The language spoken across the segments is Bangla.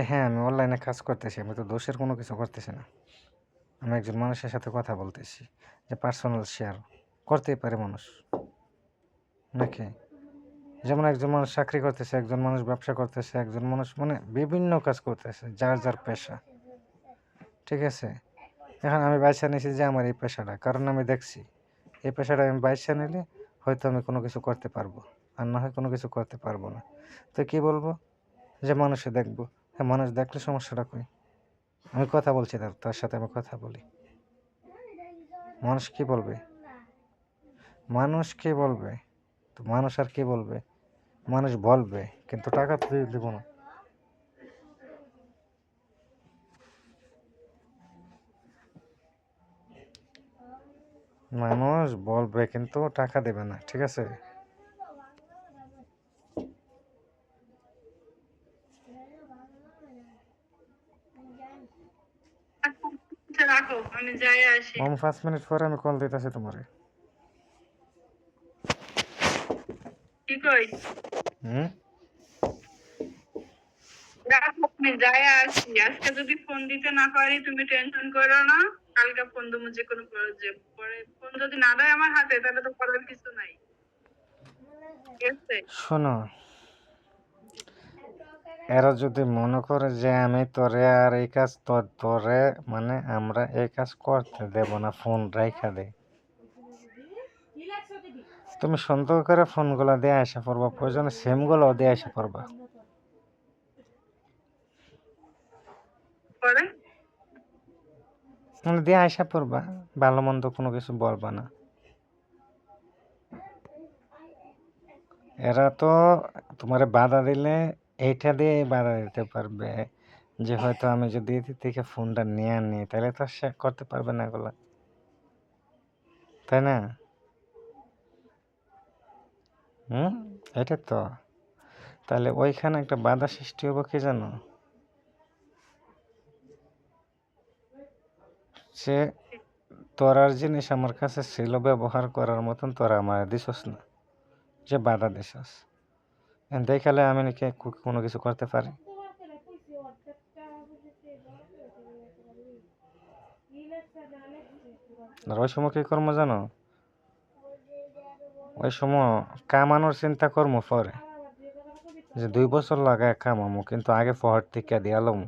হ্যাঁ, আমি অনলাইনে কাজ করতেছি। আমি তো দোষের কোনো কিছু করতেছি না। আমি একজন মানুষের সাথে কথা বলতেছি যে পার্সোনাল শেয়ার করতেই পারে মানুষ, নাকি? যেমন একজন মানুষ চাকরি করতেছে, একজন মানুষ ব্যবসা করতেছে, একজন মানুষ মানে বিভিন্ন কাজ করতেছে, যার যার পেশা। ঠিক আছে? এখন আমি বাইছা নিয়েছি যে আমার এই পেশাটা, কারণ আমি দেখছি এই পেশাটা আমি বাইছা নিলে হয়তো আমি কোনো কিছু করতে পারবো, আর না হয় কোনো কিছু করতে পারবো না। তো কি বলবো? যে মানুষে দেখবো। হ্যাঁ, মানুষ দেখলে সমস্যাটা কই? আমি কথা বলছি, তার সাথে আমি কথা বলি। মানুষ কি বলবে? মানুষ কি বলবে? তো মানুষ আর কি বলবে? মানুষ বলবে, কিন্তু টাকা তো দিব না। মানুষ বলবে কিন্তু টাকা দেবে না, ঠিক আছে? আচ্ছা, রাখো, আমি যাই আসি। 5 মিনিট পরে আমি কল দিতেছি তোমারে। কি কই? হুম? রাখো, আমি যাই আসি। আজকে যদি ফোন দিতে না পারি তুমি টেনশন করো না, কালকে ফোন দেবো যে কোনো প্রয়োজন পরে। ফোন যদি না দেয় আমার হাতে তাহলে তো করার কিছু নাই, ঠিক আছে? শোনো, এরা যদি মনে করে যে আমি তোরে আর এই কাজ তোরে মানে আমরা এই কাজ করতে দেব না, ফোন রাইখা দে, তুমি সুন্দর করে ফোনগুলো দিয়ে আসা পড়বা, প্রয়োজনে সিমগুলো দিয়ে আসা পড়বা। পরে মানে দিয়ে আসা পড়বা, ভালো মন্দ কোনো কিছু বলবা না। এরা তো তোমারে বাধা দিলে এইটা দিয়ে বাধা দিতে পারবে, যে হয়তো আমি যদি এদিক থেকে ফোনটা নিয়ে নিই তাহলে তো সে করতে পারবে না এগুলা, তাই না? হুম, এটা তো তাহলে ওইখানে একটা বাধা সৃষ্টি হবো কি জানো, সে তোরার জিনিস আমার কাছে ছিল ব্যবহার করার মতন, তোরা আমার দিছস না, যে বাধা দিছস। দেখালে আমি নাকি কোনো কিছু করতে পারি? আর ওই সময় কি করবো জানো? ওই সময় কামানোর চিন্তা করবো পরে, যে 2 বছর লাগায় কামামো, কিন্তু আগে ফহর থেকে দিয়ালাম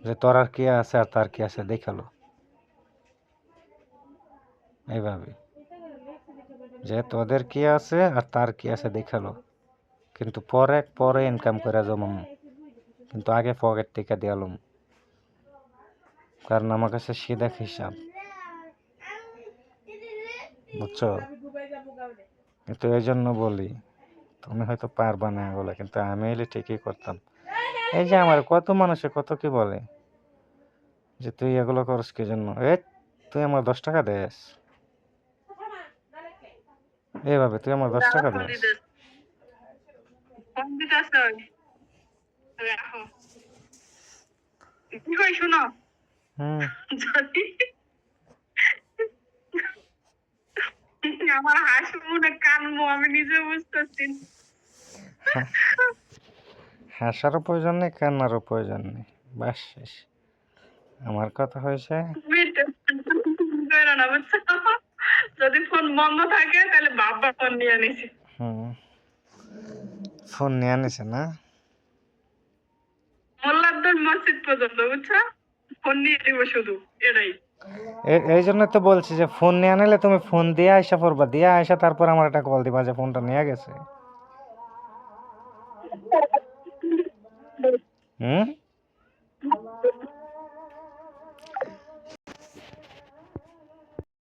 যে তোর আর কি আছে আর তার কি আছে দেখালো, এইভাবে যে তোদের কি আছে আর তার কি আছে দেখালো, কিন্তু পরে পরে ইনকাম করে জমামো, কিন্তু আগে পকেট থেকে দিয়ালাম, কারণ আমার কাছে সিধা হিসাব, বুঝছো? কিন্তু এই জন্য বলি তুমি হয়তো পারবা না এগুলো, কিন্তু আমি এলে ঠিকই করতাম। এই যে আমার কত মানুষে কত কি বলে যে তুই এগুলো করস কি জন্য, তুই আমার 10 টাকা দেস, এইভাবে তুই আমার 10 টাকা ফোন দেস। দিতে ফোন দিতে আসো, রাখো। কি কই শোনো, হুম। যদি আমার হাসবো না কানবো আমি নিজে বুঝতেছি না। হাসারও প্রয়োজন নেই, কান্নারও প্রয়োজন নেই, বাস শেষ। আমার কথা হয়েছে, তুমি টেনশন করো না, বুঝছো? যদি ফোন বন্ধ থাকে তাহলে বাবা ফোন নিয়ে নিছি। হুম, ফোন নিয়ে আনিছে না? মোল্লাদ্দর মসজিদ পর্যন্ত, বুঝছো? ফোন নিয়ে দিব শুধু, এটাই। এই জন্য তো বলছি যে ফোন নিয়ে আনলে তুমি ফোন দিয়ে আইসা পড়বা, দিয়ে আইসা তারপর আমার একটা কল দিবা যে ফোনটা নিয়ে গেছে। হুম।